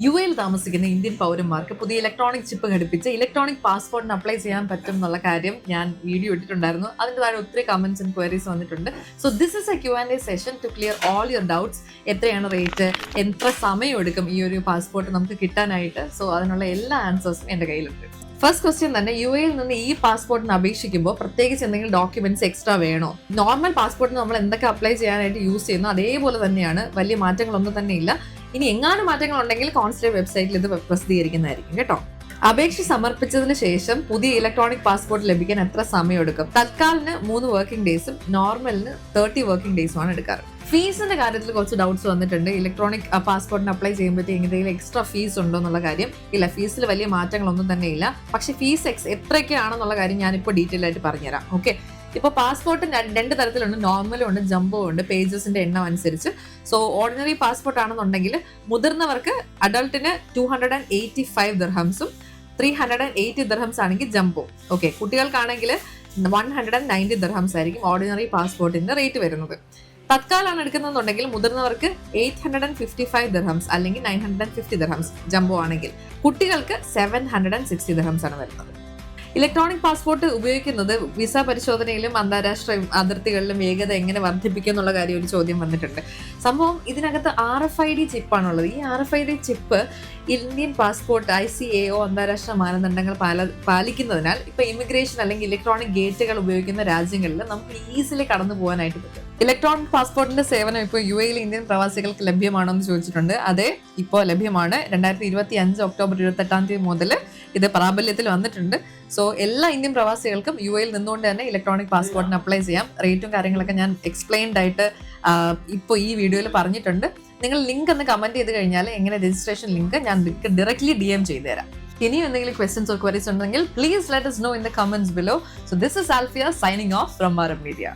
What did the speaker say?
UAE താമസിക്കുന്ന Indian പൗരന്മാർക്ക് പുതിയ ഇലക്ട്രോണിക് ചിപ്പ് ഘടിപ്പിച്ച് ഇലക്ട്രോണിക് പാസ്പോർട്ടിന് അപ്ലൈ ചെയ്യാൻ പറ്റും എന്നുള്ള കാര്യം ഞാൻ വീഡിയോ ഇട്ടിട്ടുണ്ടായിരുന്നു. അതിൻ്റെ താഴെ ഒത്തിരി കമന്റ്സ് ആൻഡ് ക്വയറീസ് വന്നിട്ടുണ്ട്. So this is a Q&A session to clear all your doubts. എത്രയാണ് റേറ്റ്, എത്ര സമയം എടുക്കും ഈ ഒരു പാസ്പോർട്ട് നമുക്ക് കിട്ടാനായിട്ട്? സോ അതിനുള്ള എല്ലാ ആൻസേഴ്സും എൻ്റെ കയ്യിലുണ്ട്. ഫസ്റ്റ് ക്വസ്റ്റ്യൻ തന്നെ, UAE നിന്ന് ഈ പാസ്പോർട്ടിന് അപേക്ഷിക്കുമ്പോൾ പ്രത്യേകിച്ച് എന്തെങ്കിലും ഡോക്യുമെന്റ്സ് എക്സ്ട്രാ വേണോ? നോർമൽ പാസ്പോർട്ടിന് നമ്മൾ എന്തൊക്കെ അപ്ലൈ ചെയ്യാനായിട്ട് യൂസ് ചെയ്യുന്നു അതേപോലെ തന്നെയാണ്, വലിയ മാറ്റങ്ങളൊന്നും തന്നെ ഇല്ല. ഇനി എങ്ങാനും മാറ്റങ്ങൾ ഉണ്ടെങ്കിൽ കോൺസുലേറ്റ് വെബ്സൈറ്റിൽ ഇത് പ്രസിദ്ധീകരിക്കുന്നതായിരിക്കും കേട്ടോ. അപേക്ഷ സമർപ്പിച്ചതിന് ശേഷം പുതിയ ഇലക്ട്രോണിക് പാസ്പോർട്ട് ലഭിക്കാൻ എത്ര സമയം എടുക്കും? തത്കാലിന് 3 വർക്കിംഗ് ഡേയ്സും നോർമലിന് 30 വർക്കിംഗ് ഡേയ്സുമാണ് എടുക്കാറ്. ഫീസിന്റെ കാര്യത്തിൽ കുറച്ച് ഡൗട്ട്സ് വന്നിട്ടുണ്ട്. ഇലക്ട്രോണിക് പാസ്പോർട്ടിന് അപ്ലൈ ചെയ്യുമ്പോഴത്തേക്ക് എന്തെങ്കിലും എക്സ്ട്രാ ഫീസ് ഉണ്ടോ എന്നുള്ള കാര്യം. ഇല്ല, ഫീസിൽ വലിയ മാറ്റങ്ങളൊന്നും തന്നെ ഇല്ല. പക്ഷേ ഫീസ് എത്രയൊക്കെയാണെന്നുള്ള കാര്യം ഞാനിപ്പോൾ ഡീറ്റെയിൽ ആയിട്ട് പറഞ്ഞുതരാം. ഓക്കെ, ഇപ്പോൾ പാസ്പോർട്ട് 2 തരത്തിലുണ്ട്, നോർമലും ഉണ്ട്, ജംബോ ഉണ്ട്, പേജസിന്റെ എണ്ണം അനുസരിച്ച്. സോ ഓർഡിനറി പാസ്പോർട്ട് ആണെന്നുണ്ടെങ്കിൽ മുതിർന്നവർക്ക് അഡൾട്ടിന് 285 ദിർഹംസും 380 ദിർഹംസ് ആണെങ്കിൽ ജംബോ. ഓക്കെ, കുട്ടികൾക്കാണെങ്കിൽ 190 ദിർഹംസ് ആയിരിക്കും ഓർഡിനറി പാസ്പോർട്ടിന്റെ റേറ്റ് വരുന്നത്. തത്കാലാണ് എടുക്കുന്നതെന്നുണ്ടെങ്കിൽ മുതിർന്നവർക്ക് 855 ദിർഹംസ് അല്ലെങ്കിൽ 950 ദിർഹംസ് ജംബോ ആണെങ്കിൽ, കുട്ടികൾക്ക് 760 ദിർഹംസ് ആണ് വരുന്നത്. ഇലക്ട്രോണിക് പാസ്പോർട്ട് ഉപയോഗിക്കുന്നത് വിസ പരിശോധനയിലും അന്താരാഷ്ട്ര അതിർത്തികളിലും വേഗത എങ്ങനെ വർദ്ധിപ്പിക്കും എന്നുള്ള കാര്യം ഒരു ചോദ്യം വന്നിട്ടുണ്ട്. സംഭവം ഇതിനകത്ത് RFID ചിപ്പാണുള്ളത്. ഈ RFID chip Indian passport ICAO അന്താരാഷ്ട്ര മാനദണ്ഡങ്ങൾ പാലിക്കുന്നതിനാൽ ഇപ്പൊ ഇമിഗ്രേഷൻ അല്ലെങ്കിൽ ഇലക്ട്രോണിക് ഗേറ്റുകൾ ഉപയോഗിക്കുന്ന രാജ്യങ്ങളിൽ നമുക്ക് ഈസിലി കടന്നു പോകാനായിട്ട് പറ്റും. ഇലക്ട്രോണിക് പാസ്പോർട്ടിന്റെ സേവനം ഇപ്പോൾ UAE ഇന്ത്യൻ പ്രവാസികൾക്ക് ലഭ്യമാണോ എന്ന് ചോദിച്ചിട്ടുണ്ട്. അതെ, ഇപ്പോൾ ലഭ്യമാണ്. 2025 ഒക്ടോബർ 28 മുതൽ ഇത് പ്രാബല്യത്തിൽ വന്നിട്ടുണ്ട്. സോ എല്ലാ ഇന്ത്യൻ പ്രവാസികൾക്കും UAE നിന്നുകൊണ്ട് തന്നെ ഇലക്ട്രോണിക് പാസ്പോർട്ടിന് അപ്ലൈ ചെയ്യാം. റേറ്റും കാര്യങ്ങളൊക്കെ ഞാൻ എക്സ്പ്ലെയിൻഡ് ആയിട്ട് ഇപ്പോൾ ഈ വീഡിയോയിൽ പറഞ്ഞിട്ടുണ്ട്. നിങ്ങൾ ലിങ്ക് ഒന്ന് കമന്റ് ചെയ്ത് കഴിഞ്ഞാൽ എങ്ങനെ രജിസ്ട്രേഷൻ ലിങ്ക് ഞാൻ ഡയറക്ട്ലി DM ചെയ്തു തരാം. ഇനിയും എന്തെങ്കിലും ക്വസ്റ്റ്യൻസ് ഓർ ക്വയറീസ് ഉണ്ടെങ്കിൽ please let us know in the comments below. So this is Alfia signing off from Arab Media.